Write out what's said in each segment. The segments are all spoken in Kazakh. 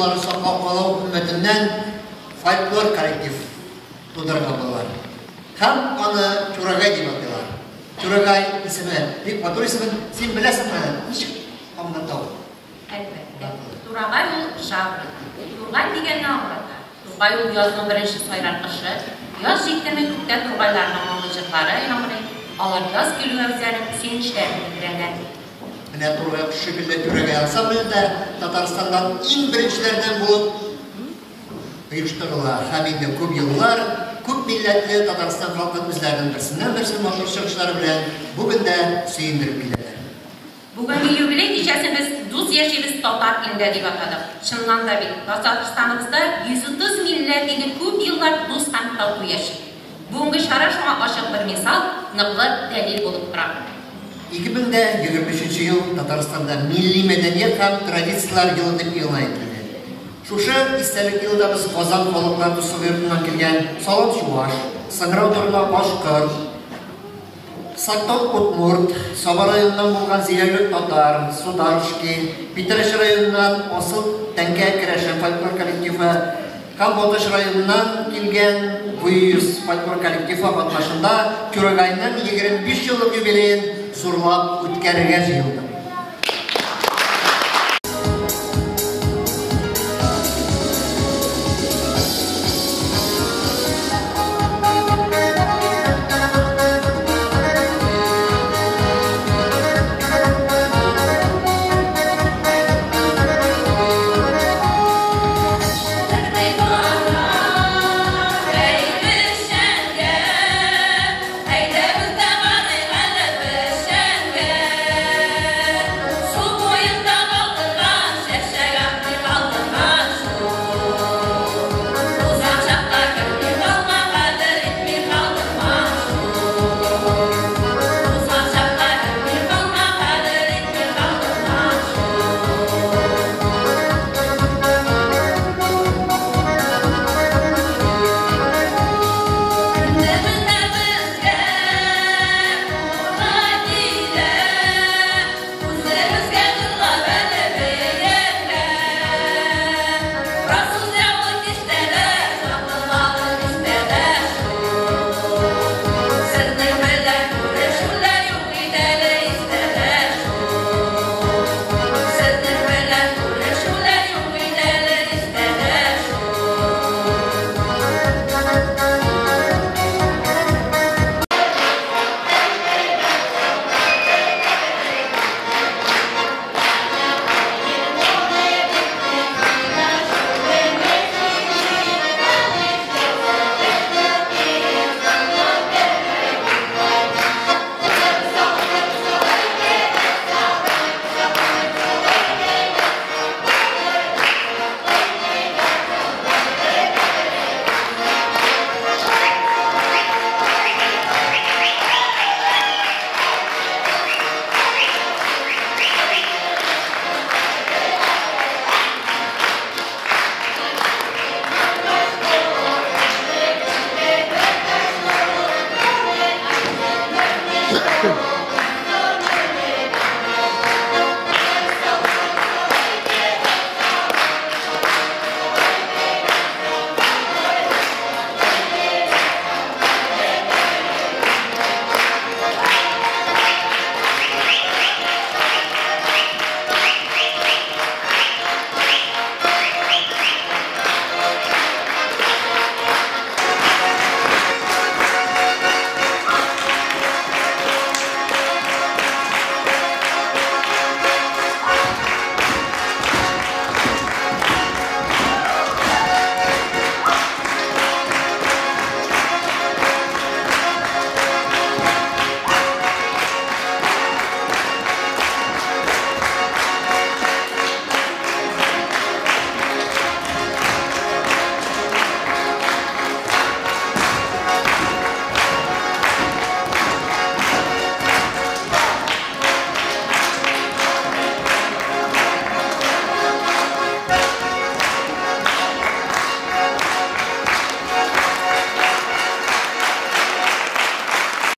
Yılları Sokaklığı hükümetinden folklor kolektif tudurmadılar. Hem onu Turagay deyip attılar. Turagay ismi, bir patron ismi, sen bilesin mi? Hiç anlatau. Elbette. Turagay ol şavri. Turgay degeni ağırlıkta. Turgay ol yazın birinci sayranqışı. Yaz jektirme kökte Turgaylarının mamıcıkları inamını alar yaz gülü özlerinin sevinçlerini bildirenler. Yine Turgay bu şekilde Turagay alsa bile de Tatarstan'dan en birincilerden bulup uyuşturdular. Hem de köp yıllar, köp milletli Tatarstan halkının bizlerden birisinden motor çıkışları bilen bugün de süyündürüp giderler. Bugün yubiley gecesimiz 9 yaşımız Tatar inde deyip atadık. Şundan da bir Tatarstan'ımızda 130 milletli köp yıllar dost hem tatlı yaşaydı. Bugünkü şara şuna aşık bir misal, nıklı delil bulup bırak. 2023 yıl Tatarstan'da milli medeniyet hem tradisiyalar yılı deyip ilan edildi. Şuşu istelik yılda biz Kazan balıklarını Sovyetinden gelgen Salat Şuvaş, Sıngrav Turla Başkır, Saktot Utmurt, Soba rayonundan bulgan Ziyagül Tatar, Sudarşki, Pitereş rayonundan Asıl Tenke Kireşen folklor kolektifi, Kambotaş rayonundan gelgen Buyuz folklor kolektifi batlaşında Turagay'dan 25 yıllık jubileyin surlap ütkərgər yıldı.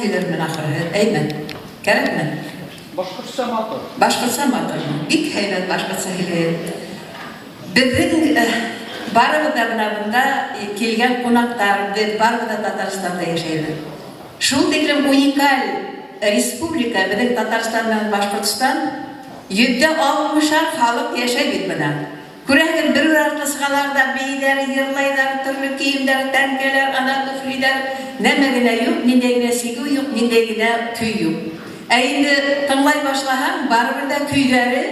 һөйләрмен ахыры. Әймен. Кәрәкме? Башкортча матур. Башкортча матур. Бик һәйбәт башкортча һөйләйм. Безнең барыбыз да бunda килгән кунактар, без барыбыз да Татарстанда яшәйбез. Шул тиклем уникаль республика, безнең Татарстан белән Башкортстан 60-ар халык яшәй бит бunda. Күрәгез, бер артлы сыгаларда бейдәр, йырлайдар, төрле киемдәр, тәнкәләр, ана туфлиләр, нәмә генә юк, ниндәй генә сигү юк, ниндәй генә көй юк. Ә инде тыңлай башлаһаң, барыбер да көйләре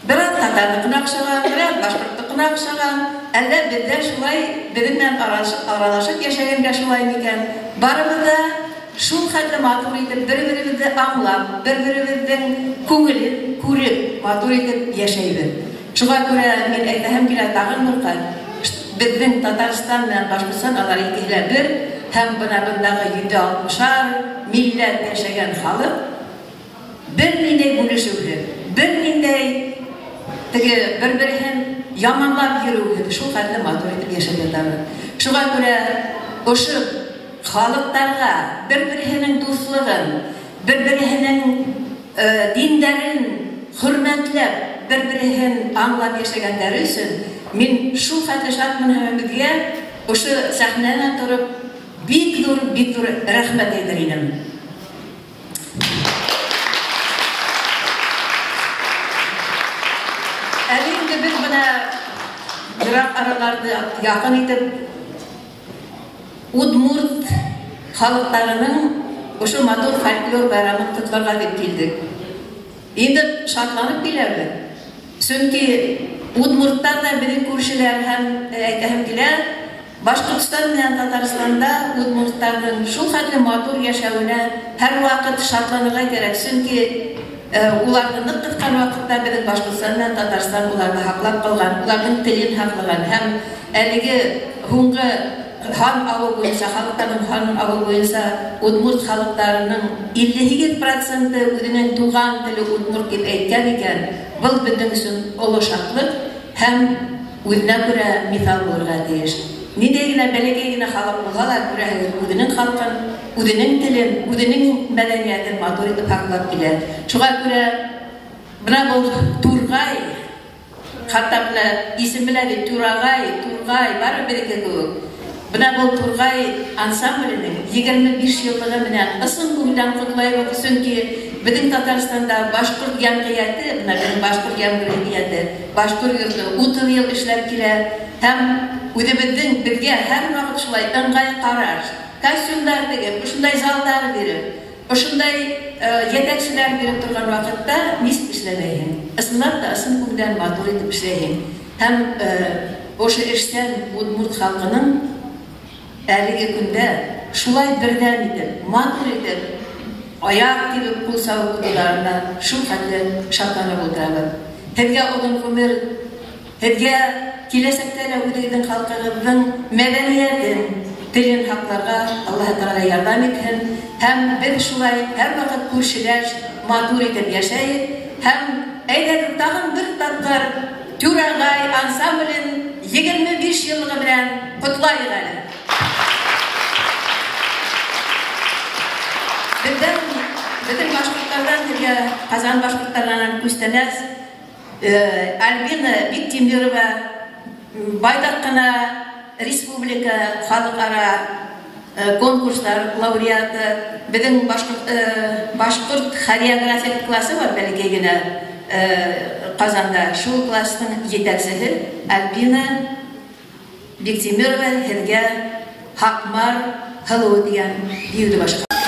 бер татарлыкына охшаган, бер башкортлыкына охшаган, әллә бездә шулай белән аралашып яшәгәнгә шулай микән? Барыбыз да шул хәтле матур итеп, бер-беребезне аңлап, бер-беребезнең күңелен күреп, матур итеп яшәйбез. Шуңа күрә мин әйтәһем килә тагын бер кат. Безнең Татарстан белән Башкортстан алар икеле бер һәм бундагы 60-ар милләт яшәгән халык бернинди бүлешүһез, бернинди теге бер-берен яманлап йөрүһез, шул хәтле матур итеп яшәп ятабыз. Шуңа күрә ошо халыктарга бер-беренең дуслыгын, бер-беренең диндәрен хөрмәтләп, бер-берен аңлап яшәгәннәре өчен мин шул хәтле шатмын һәм безгә ошо сәхнәдә торып бик зур рәхмәт әйтер идем. Әле инде без бына ерак араларда якын итеп удмурт халыкларының ошо матур фольклор байрамын котларга дип килдек. Инде шатланып киләбез. Чөнки удмурттар да безнең күршеләр һәм әйтәһем килә, Башкортстан белән Татарстанда удмурттарның шул хәтле матур яшәвенә һәр вакыт шатланырга кирәк. Чөнки уларны нык тоткан вакытта безнең Башкортстан белән Татарстан уларны хаклап калган, уларның телен хаклаган һәм әлеге һуңгы хан авыл буенча, халыкларның хан авыл буенча удмурт халыкларының 58% үзенең туган теле удмурт дип әйткән икән. Был безнең өчен олы шатлык һәм үзенә күрә мисал булырга тиеш. Ниндәй генә бәләкәй генә халык булса да, күрәһегез, үзенең халкын, үзенең телен, үзенең мәдәниятен матур итеп хаклап килә. Шуңа күрә бына бу Тургай, хәтта исем белән Тургай бары береге кебек. Бына бу Тургай ансамбленең 25 еллыгы менән ысын күңелдән котлайбыз, чөнки безнең Татарстанда башкорт җәмгыяте, безнең башкорт җәмгыяте, башкорт йорты 30 ел эшләп килә һәм үзебезнең бергә һәр вакыт шулай ыңгай караш, костюмнар тегеп, шундай залдар биреп, шундай җитәкчеләр биреп торган вакытта ничек эшләмәйһең? Ысынлап та ысын күңелдән матур итеп эшләйһең. Һәм ошо эштән удмурт халкының әлеге көндә шулай бердәм итеп, матур итеп, аяк тибеп кул савып куйганнарына шул хәтле шатланып утырабыз. Һеҙгә оҙон ғүмер, һеҙгә киләсәктә лә үҙегеҙҙең халҡығыҙҙың мәҙәниәтен, телен һаҡларға Аллаһ Тәғәлә ярҙам итһен. Һәм беҙ шулай һәр ваҡыт күршеләш, матур итеп йәшәйек. Һәм әйҙәгеҙ тағын бер тапҡыр Түрәғай ансамблен 25 йыллығы менән ҡотлайыҡ әле. Беҙҙең башҡорттарҙан һеҙгә Ҡазан башҡорттарынан күстәнәс Альбина Биктимирова байтаҡ ҡына республика халыҡ-ара конкурстар лауреаты, беҙҙең башҡорт хореография классы бар бәләкәй генә Ҡазанда. Шул кластың етәксеһе Альбина Биктимирова һеҙгә Хаҡмар Һылыуы дигән биеүҙе башҡара.